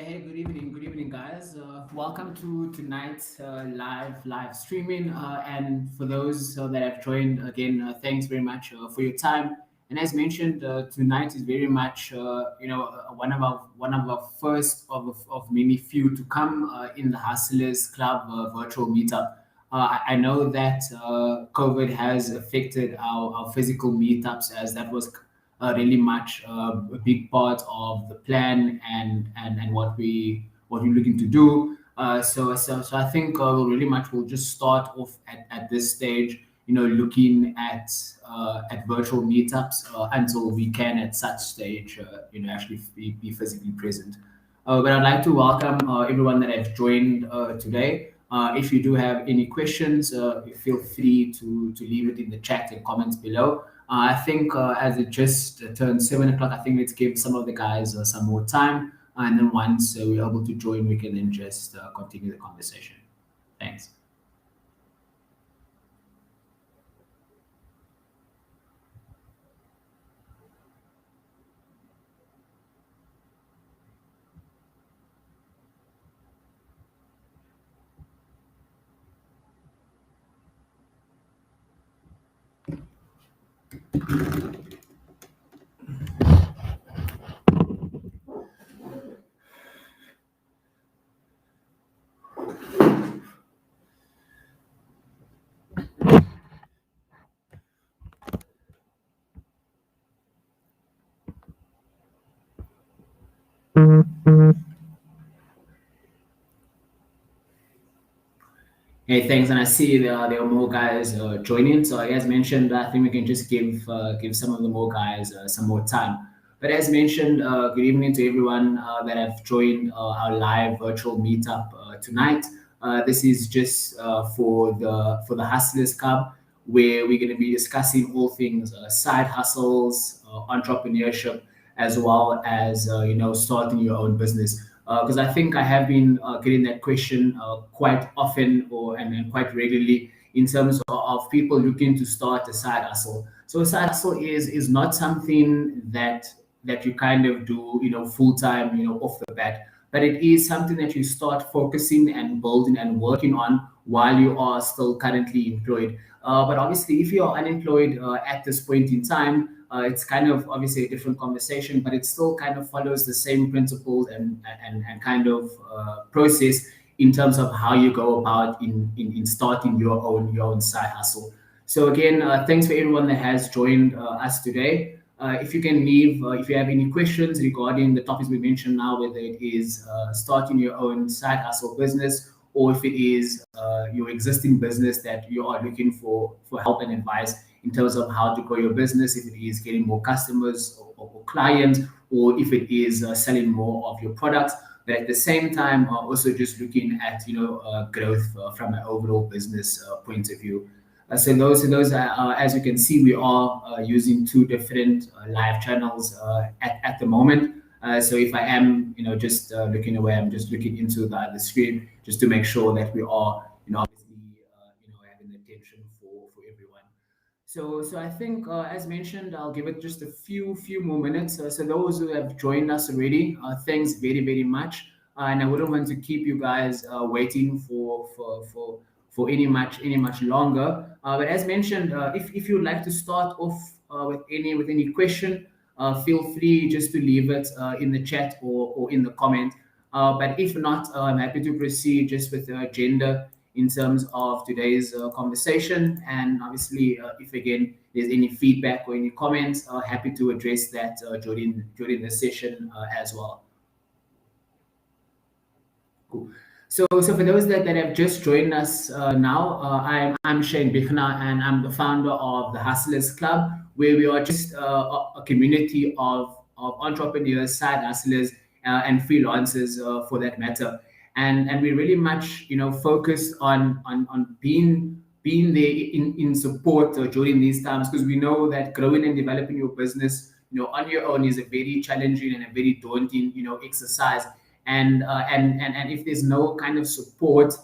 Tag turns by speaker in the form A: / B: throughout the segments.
A: Hey, good evening, guys. Welcome to tonight's live streaming. And for those that have joined again, thanks very much for your time. And as mentioned, tonight is very much one of our first of many few to come in the Hustlers Club virtual meetup. I know that COVID has affected our physical meetups, as that was really much a big part of the plan and what we're looking to do. So I think really much we'll just start off at this stage, looking at virtual meetups until we can at such stage, actually be physically present. But I'd like to welcome everyone that have joined today. If you do have any questions, feel free to leave it in the chat and comments below. I think as it just turned 7 o'clock, I think let's give some of the guys some more time. And then once we're able to join, we can then just continue the conversation. Thanks. Hey, thanks. And I see there are more guys joining. So as mentioned, I think we can just give some of the more guys some more time. But as mentioned, good evening to everyone that have joined our live virtual meetup tonight. This is just for the Hustlers Club, where we're going to be discussing all things side hustles, entrepreneurship, as well as starting your own business, because I think I have been getting that question quite often and quite regularly in terms of people looking to start a side hustle. So a side hustle is not something that you kind of do full time off the bat, but it is something that you start focusing and building and working on while you are still currently employed. But obviously, if you are unemployed at this point in time, it's kind of obviously a different conversation, but it still kind of follows the same principles and kind of process in terms of how you go about in starting your own side hustle. So again, thanks for everyone that has joined us today. If you can leave, if you have any questions regarding the topics we mentioned now, whether it is starting your own side hustle business, or if it is your existing business that you are looking for help and advice in terms of how to grow your business, if it is getting more customers or clients, or if it is selling more of your products, but at the same time also just looking at growth from an overall business point of view. So those as you can see, we are using two different live channels at the moment. So if I am, just looking away, I'm just looking into the screen just to make sure that we are, obviously, having attention for everyone. So I think, as mentioned, I'll give it just a few more minutes. So those who have joined us already, thanks very much. And I wouldn't want to keep you guys waiting for any much longer. But as mentioned, if you'd like to start off with any question, feel free just to leave it in the chat or in the comment. But if not, I'm happy to proceed just with the agenda in terms of today's conversation. And obviously, if again there's any feedback or any comments, happy to address that during the session as well. Cool. So for those that have just joined us now, I'm Shane Bichna, and I'm the founder of the Hustlers Club, where we are just a community of entrepreneurs, side hustlers, and freelancers for that matter. And we really much focus on being there in support during these times, because we know that growing and developing your business on your own is a very challenging and a very daunting exercise. And if there's no kind of support,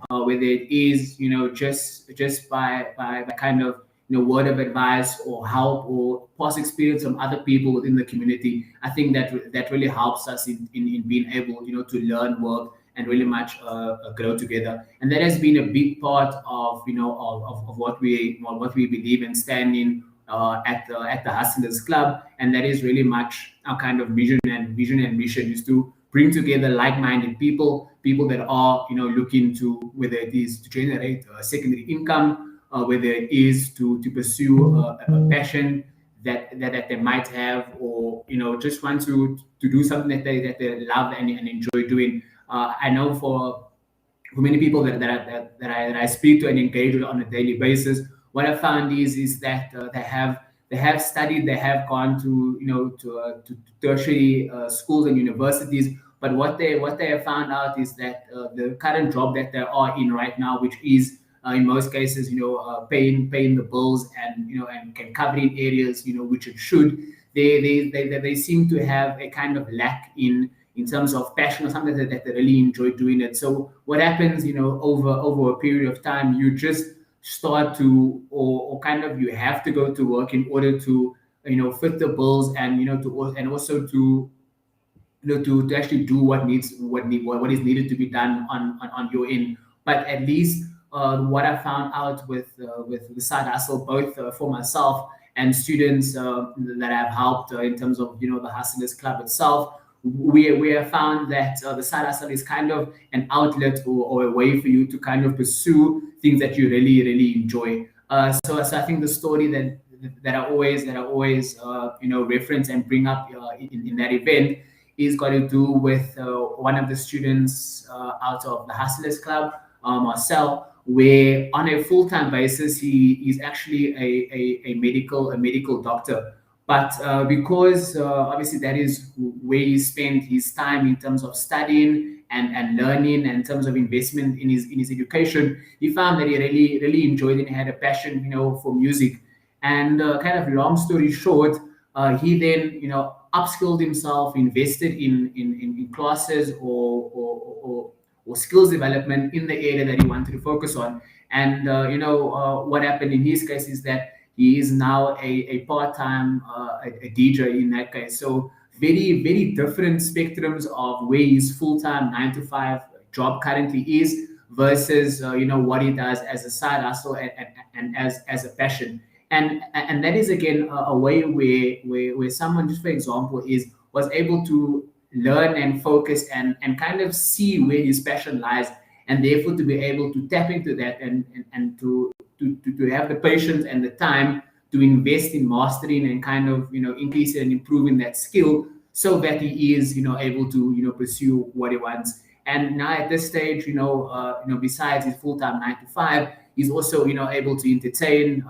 A: whether it is just by kind of word of advice or help or past experience from other people within the community, I think that really helps us in being able, to learn, work, and really much grow together. And that has been a big part of, of what we believe and stand in at the Hustlers Club. And that is really much our kind of vision and mission, is to bring together like-minded people that are, looking to, whether it is to generate secondary income, whether it is to pursue a passion that they might have, or just want to do something that they love and enjoy doing. I know for many people that I speak to and engage with on a daily basis, what I found is that they have studied, they have gone to, to tertiary schools and universities, but what they have found out is that the current job that they are in right now, which is in most cases, paying the bills, and and can cover in areas, which it should. They seem to have a kind of lack in terms of passion, or something that they really enjoy doing it. So what happens, over a period of time, you just start to, or kind of, you have to go to work in order to, fit the bills, and and also to, to actually do what is needed to be done on your end. But at least what I found out with the side hustle, both for myself and students that I've helped in terms of, the Hustlers Club itself, we have found that the side hustle is kind of an outlet, or a way for you to kind of pursue things that you really enjoy. So I think the story that I always reference and bring up in that event is got to do with one of the students out of the Hustlers Club, Marcel, where on a full-time basis he is actually a medical doctor. But because obviously that is where he spent his time in terms of studying and learning, and in terms of investment in his education, he found that he really enjoyed it and had a passion, for music. And kind of long story short, he then, upskilled himself, invested in classes, or skills development in the area that he wanted to focus on. And what happened in his case is that he is now a part-time a DJ in that case. So very different spectrums of where his full-time 9 to 5 job currently is, versus what he does as a side hustle, and as a passion. And that is again a way where someone, just for example, was able to learn and focus, and kind of see where his passion lies, and therefore to be able to tap into that, and to have the patience and the time to invest in mastering, and kind of increase and improving that skill, so that he is able to pursue what he wants. And now at this stage, besides his full-time 9 to 5, he's also able to entertain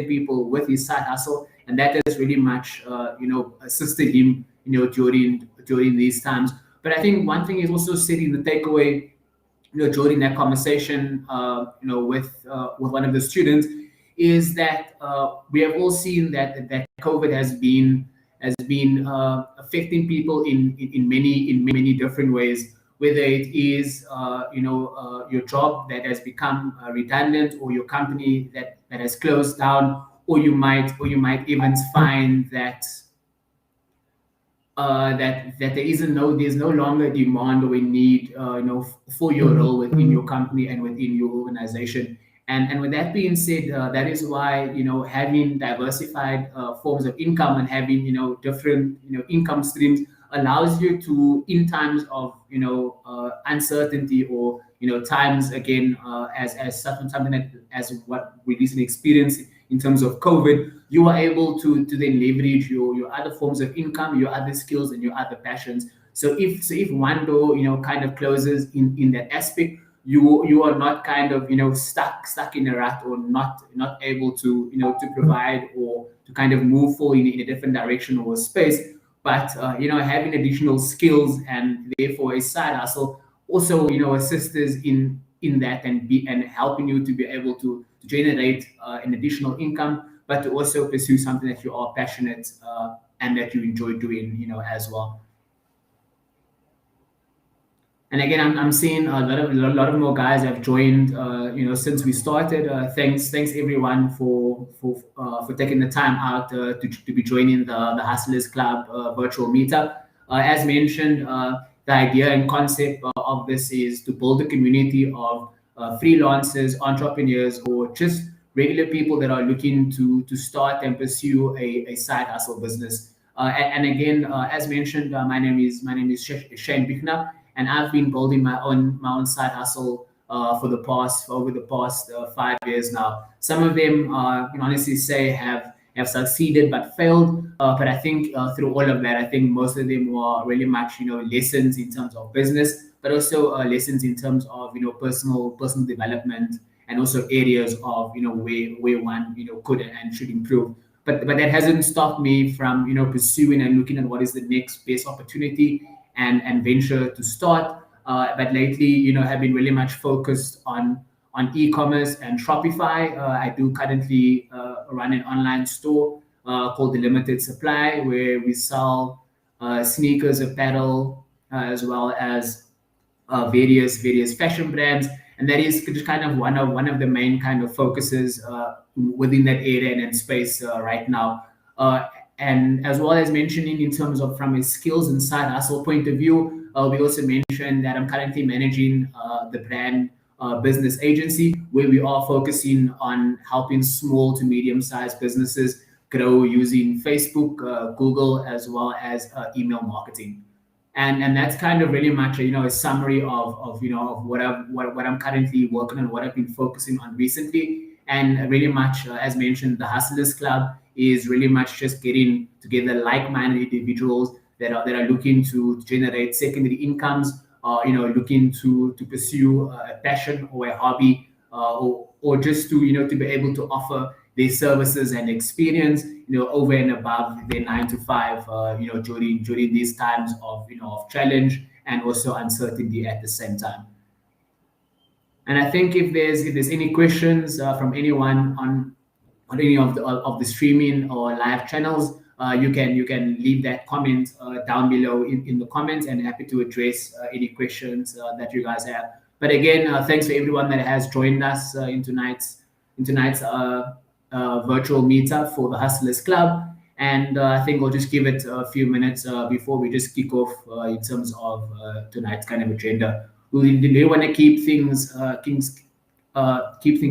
A: people with his side hustle, and that has really much assisted him during these times. But I think one thing is also sitting the takeaway, during that conversation, with one of the students, is that we have all seen that COVID has been affecting people in many different ways. Whether it is your job that has become redundant, or your company that has closed down, or you might even find that that there's no longer demand or a need for your role within your company and within your organization. And with that being said, that is why having diversified forms of income, and having different income streams, allows you to, in times of uncertainty, or times, again, as something that, as what we recently experienced in terms of COVID, you are able to then leverage your other forms of income, your other skills, and your other passions. So if one door kind of closes in that aspect, you are not kind of stuck in a rut, or not able to provide, or to kind of move forward in a different direction or space. But having additional skills, and therefore a side hustle, also assists us in that, and helping you to be able to generate an additional income, but to also pursue something that you are passionate and that you enjoy doing as well. And again, I'm seeing a lot of more guys have joined. Since we started. Thanks everyone for taking the time out to be joining the Hustlers Club virtual meetup. As mentioned, the idea and concept of this is to build a community of freelancers, entrepreneurs, or just regular people that are looking to start and pursue a side hustle business. And again, as mentioned, my name is Shane Bichner, and I've been building my own side hustle for over the past 5 years now. Some of them, I can honestly say, have succeeded but failed. But I think through all of that, I think most of them were really much lessons in terms of business, but also lessons in terms of personal development, and also areas of where one could and should improve. But that hasn't stopped me from pursuing and looking at what is the next best opportunity and venture to start. But lately, have been really much focused on e-commerce and Shopify. I do currently run an online store called The Limited Supply, where we sell sneakers, apparel, as well as various fashion brands, and that is just kind of one of the main kind of focuses within that area and space right now. And as well as mentioning in terms of from a skills and side hustle point of view, we also mentioned that I'm currently managing the brand business agency, where we are focusing on helping small to medium sized businesses grow using Facebook, Google, as well as email marketing. And that's kind of really much a summary of what I'm currently working on, what I've been focusing on recently. And really much, as mentioned, the Hustlers Club is really much just getting together like-minded individuals that are looking to generate secondary incomes, looking to pursue a passion or a hobby, or just to be able to offer their services and experience over and above their 9 to 5, during these times of challenge and also uncertainty at the same time. And I think if there's any questions from anyone on any of the streaming or live channels, you can leave that comment down below in the comments, and happy to address any questions that you guys have. But again, thanks for everyone that has joined us in tonight's virtual meetup for the Hustlers Club. And I think we'll just give it a few minutes before we just kick off in terms of tonight's kind of agenda. We want to keep things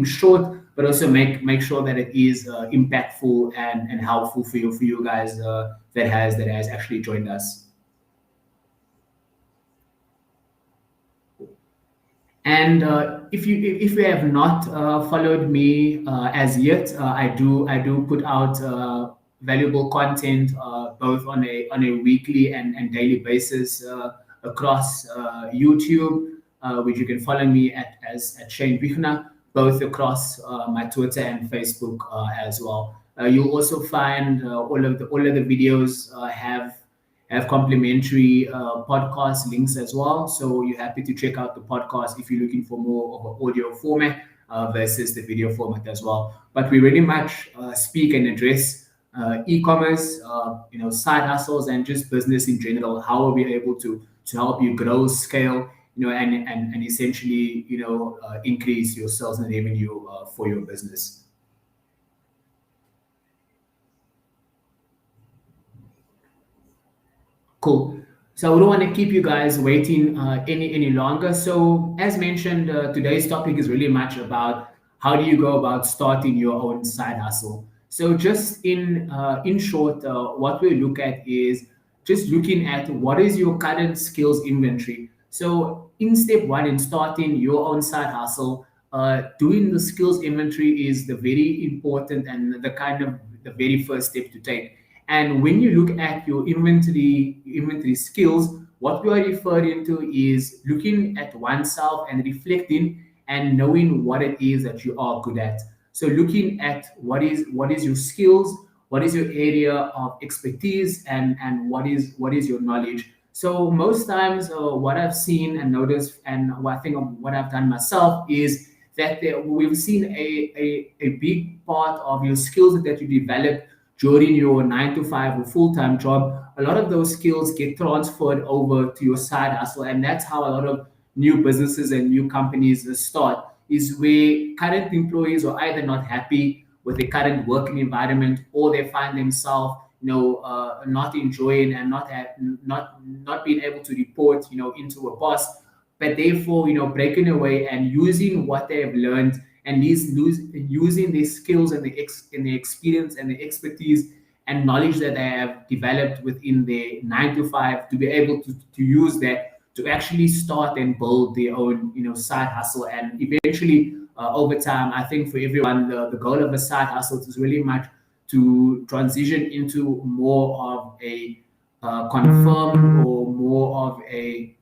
A: short, but also make sure that it is impactful and helpful for you guys that has actually joined us. And if you have not followed me as yet, I do put out valuable content both on a weekly and daily basis across YouTube, which you can follow me at Shane Bichner, both across my Twitter and Facebook as well. You'll also find all of the videos have complimentary podcast links as well. So you're happy to check out the podcast if you're looking for more of an audio format versus the video format as well. But we really much speak and address e-commerce, side hustles, and just business in general. How are we able to help you grow, scale, and essentially, increase your sales and revenue for your business. Cool. So we don't want to keep you guys waiting any longer. So as mentioned, today's topic is really much about how do you go about starting your own side hustle. So just in short, what we look at is just looking at what is your current skills inventory. So in step one, in starting your own side hustle, doing the skills inventory is the very important and the kind of the very first step to take. And when you look at your inventory skills, what we are referring to is looking at oneself and reflecting and knowing what it is that you are good at. So looking at what is your skills, what is your area of expertise, and what is your knowledge. So most times, what I've seen and noticed, and what I think of what I've done myself is that we've seen a big part of your skills that you develop during your 9 to 5 or full-time job. A lot of those skills get transferred over to your side hustle, and that's how a lot of new businesses and new companies start is where current employees are either not happy with the current working environment, or they find themselves, not enjoying and not being able to report, into a boss, but therefore, breaking away and using what they have learned, and using the skills and the experience and the expertise and knowledge that they have developed within their 9 to 5, to be able to use that to actually start and build their own, side hustle. And eventually, over time, I think for everyone, the goal of a side hustle is really much to transition into more of a confirmed, or more of a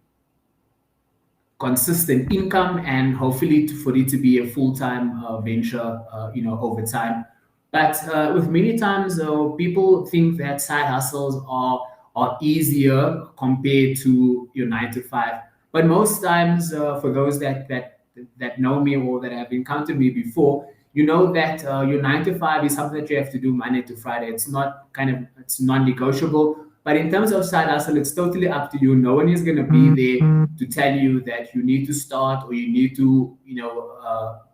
A: consistent income, and hopefully for it to be a full-time venture, over time. But with many times, people think that side hustles are easier compared to your 9 to 5. But most times, for those that know me or that have encountered me before, you know that your 9 to 5 is something that you have to do Monday to Friday. It's non-negotiable. But in terms of side hustle, it's totally up to you. No one is going to be there to tell you that you need to start, or you need to,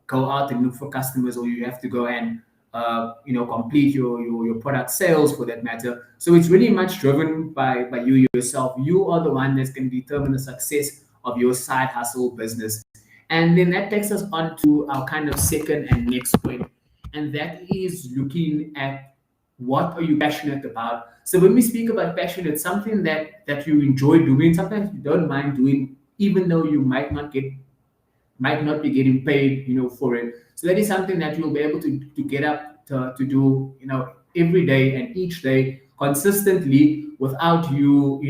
A: go out and look for customers, or you have to go and, complete your product sales, for that matter. So it's really much driven by you yourself. You are the one that's going to determine the success of your side hustle business. And then that takes us on to our kind of second and next point, and that is looking at what are you passionate about. So when we speak about passion, it's something that you enjoy doing, sometimes you don't mind doing, even though you might not be getting paid, for it. So that is something that you'll be able to get up to do, every day and each day consistently, without you,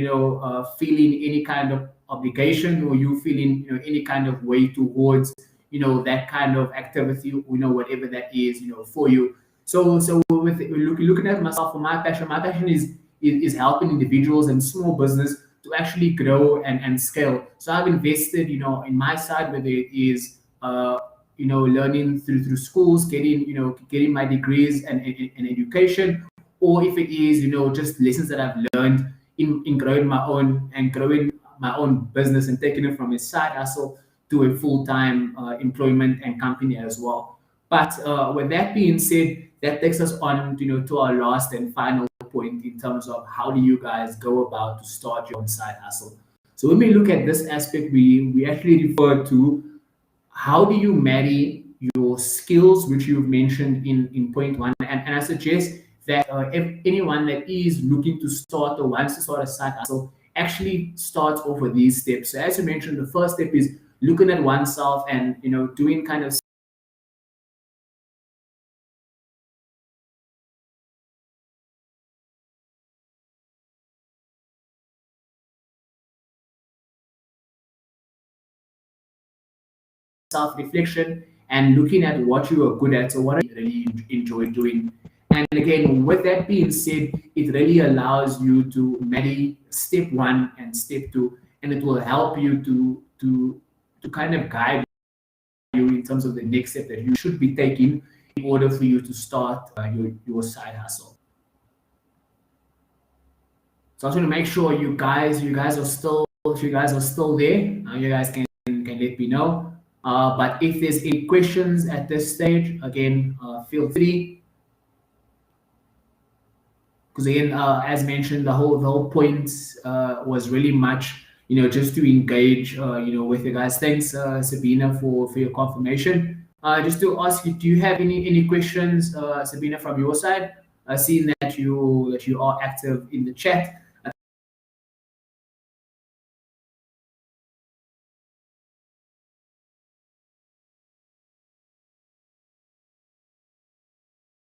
A: feeling any kind of obligation, or you feeling, any kind of way towards, that kind of activity, whatever that is, for you. So with looking at myself, for my passion is helping individuals and small business to actually grow and scale. So I've invested, in my side, whether it is, learning through schools, getting my degrees and education, or if it is, just lessons that I've learned in growing my own business, and taking it from a side hustle to a full-time employment and company as well. But with that being said, that takes us on, to our last and final point, in terms of how do you guys go about to start your own side hustle. So when we look at this aspect, we actually refer to how do you marry your skills, which you've mentioned in point one. And I suggest that if anyone that is looking to start or wants to start a side hustle actually starts off with these steps. So as you mentioned, the first step is looking at oneself and, doing kind of self-reflection, and looking at what you are good at. So what you really enjoy doing. And again, with that being said, it really allows you to marry step one and step two, and it will help you to kind of guide you in terms of the next step that you should be taking in order for you to start your side hustle. So I just want to make sure you guys are still, if you guys are still there, you guys can let me know. But if there's any questions at this stage, again, feel free. Because again, as mentioned, the whole point was really much, just to engage, with you guys. Thanks, Sabina, for your confirmation. Just to ask you, do you have any questions, Sabina, from your side? Seeing that you are active in the chat.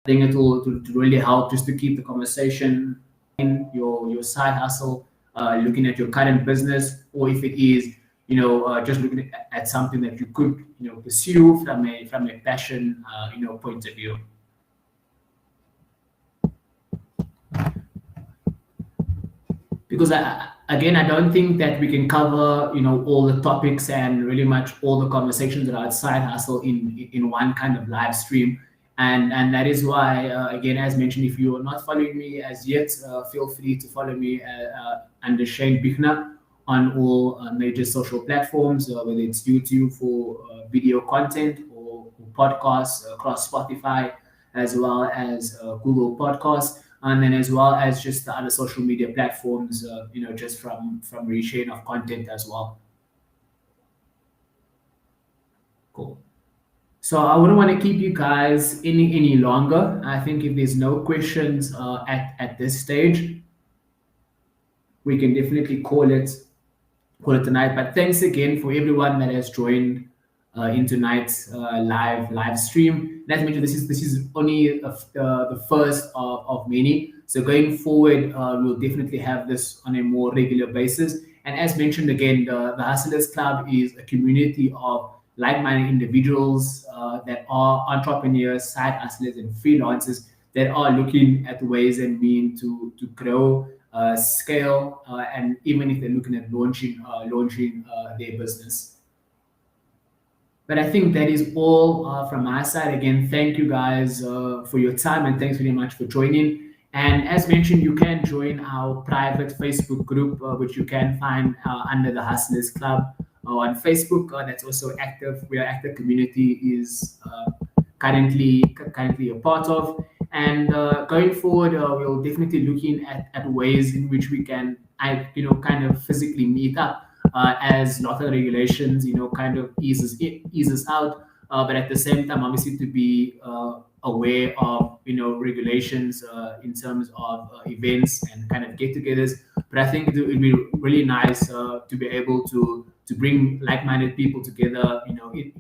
A: I think it will to really help just to keep the conversation in your side hustle, looking at your current business, or if it is, just looking at something that you could, pursue from a passion, point of view. Because again, I don't think that we can cover, all the topics and really much all the conversations about side hustle in one kind of live stream. And that is why, again, as mentioned, if you are not following me as yet, feel free to follow me under Shane Bichner, on all major social platforms, whether it's YouTube for video content or podcasts across Spotify, as well as Google Podcasts, and then as well as just the other social media platforms, just from resharing of content as well. Cool. So I wouldn't want to keep you guys any longer. I think if there's no questions at this stage, we can definitely call it tonight. But thanks again for everyone that has joined in tonight's live stream. As mentioned, this is only the first of many. So going forward, we'll definitely have this on a more regular basis. And as mentioned again, the Hustlers Club is a community of like-minded individuals that are entrepreneurs, side hustlers, and freelancers that are looking at ways and means to grow, scale, and even if they're looking at launching their business. But I think that is all from my side. Again, thank you guys for your time and thanks very much for joining. And as mentioned, you can join our private Facebook group, which you can find under the Hustlers Club on Facebook. That's also active. We are active community is currently a part of. And going forward, we'll definitely looking at ways in which we can, kind of physically meet up as local regulations, kind of eases out. But at the same time, obviously, to be aware of, regulations in terms of events and kind of get-togethers. But I think it would be really nice to be able to bring like-minded people together,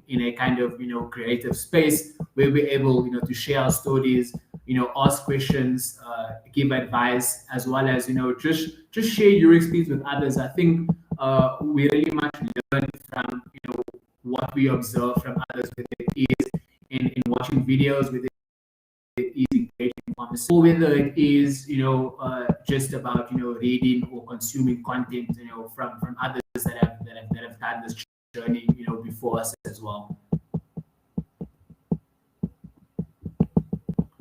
A: in a kind of creative space where we're able, to share our stories, ask questions, give advice, as well as just share your experience with others. I think we really much learn from what we observe from others, whether it is in watching videos, whether it is engaging conversations, or whether it is just about reading or consuming content from others that have done this journey before us as well.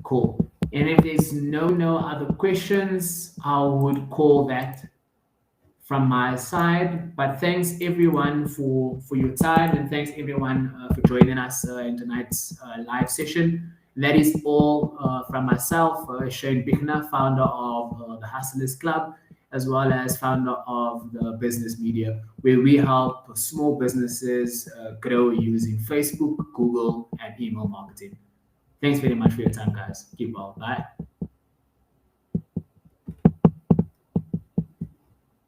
A: Cool. And if there's no other questions, I would call that from my side. But thanks everyone for your time, and thanks everyone for joining us in tonight's live session. That is all from myself, Shane Bichner, founder of the Hustlers Club, as well as founder of the Business Media, where we help small businesses grow using Facebook, Google, and email marketing. Thanks very much for your time, guys. Keep well. Bye.